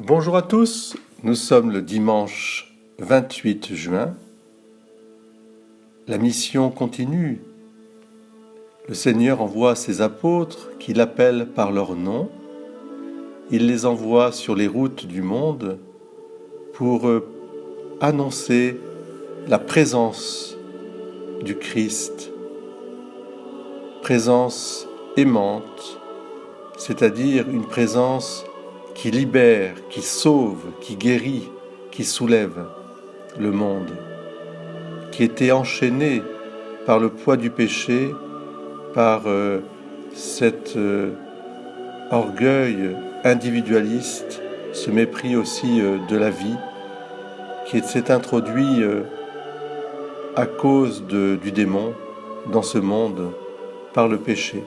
Bonjour à tous, nous sommes le dimanche 28 juin. La mission continue. Le Seigneur envoie ses apôtres qui l'appellent par leur nom. Il les envoie sur les routes du monde pour annoncer la présence du Christ. Présence aimante, c'est-à-dire une présence qui libère, qui sauve, qui guérit, qui soulève le monde, qui était enchaîné par le poids du péché, par cet orgueil individualiste, ce mépris aussi de la vie, qui s'est introduit à cause du démon dans ce monde par le péché.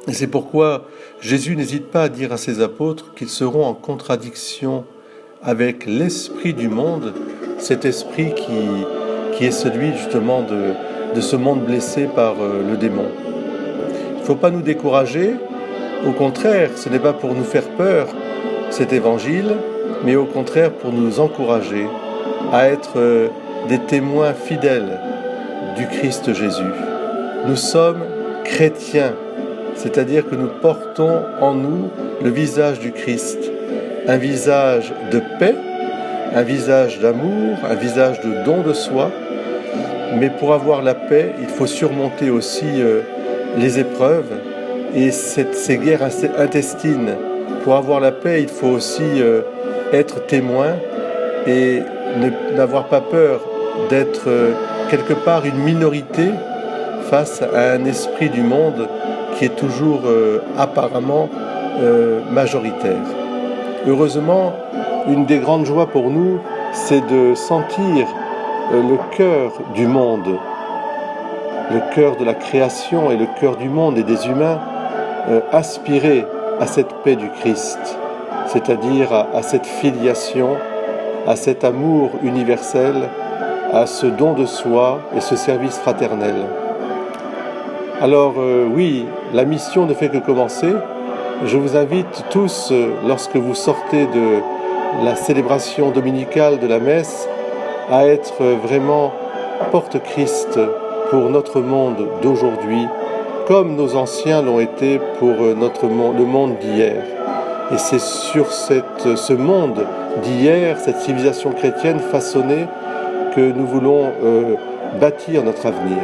Et c'est pourquoi Jésus n'hésite pas à dire à ses apôtres qu'ils seront en contradiction avec l'esprit du monde, cet esprit qui est celui justement de ce monde blessé par le démon. Il ne faut pas nous décourager, au contraire, ce n'est pas pour nous faire peur cet évangile, mais au contraire pour nous encourager à être des témoins fidèles du Christ Jésus. Nous sommes chrétiens, c'est-à-dire que nous portons en nous le visage du Christ, un visage de paix, un visage d'amour, un visage de don de soi. Mais pour avoir la paix, il faut surmonter aussi les épreuves et ces guerres intestines. Pour avoir la paix, il faut aussi être témoin et n'avoir pas peur d'être quelque part une minorité face à un esprit du monde qui est toujours apparemment majoritaire. Heureusement, une des grandes joies pour nous, c'est de sentir le cœur du monde, le cœur de la création et le cœur du monde et des humains aspirer à cette paix du Christ, c'est-à-dire à cette filiation, à cet amour universel, à ce don de soi et ce service fraternel. Alors oui, la mission ne fait que commencer. Je vous invite tous, lorsque vous sortez de la célébration dominicale de la messe, à être vraiment porte-Christ pour notre monde d'aujourd'hui, comme nos anciens l'ont été pour le monde d'hier. Et c'est sur ce monde d'hier, cette civilisation chrétienne façonnée, que nous voulons bâtir notre avenir.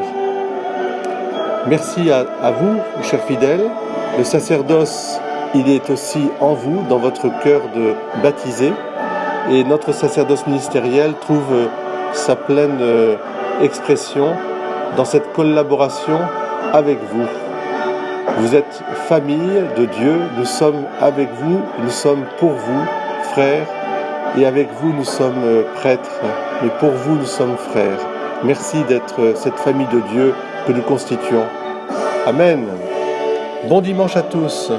Merci à vous, chers fidèles. Le sacerdoce, il est aussi en vous, dans votre cœur de baptisé. Et notre sacerdoce ministériel trouve sa pleine expression dans cette collaboration avec vous. Vous êtes famille de Dieu, nous sommes avec vous, nous sommes pour vous, frères, et avec vous nous sommes prêtres, mais pour vous nous sommes frères. Merci d'être cette famille de Dieu que nous constituons. Amen. Bon dimanche à tous.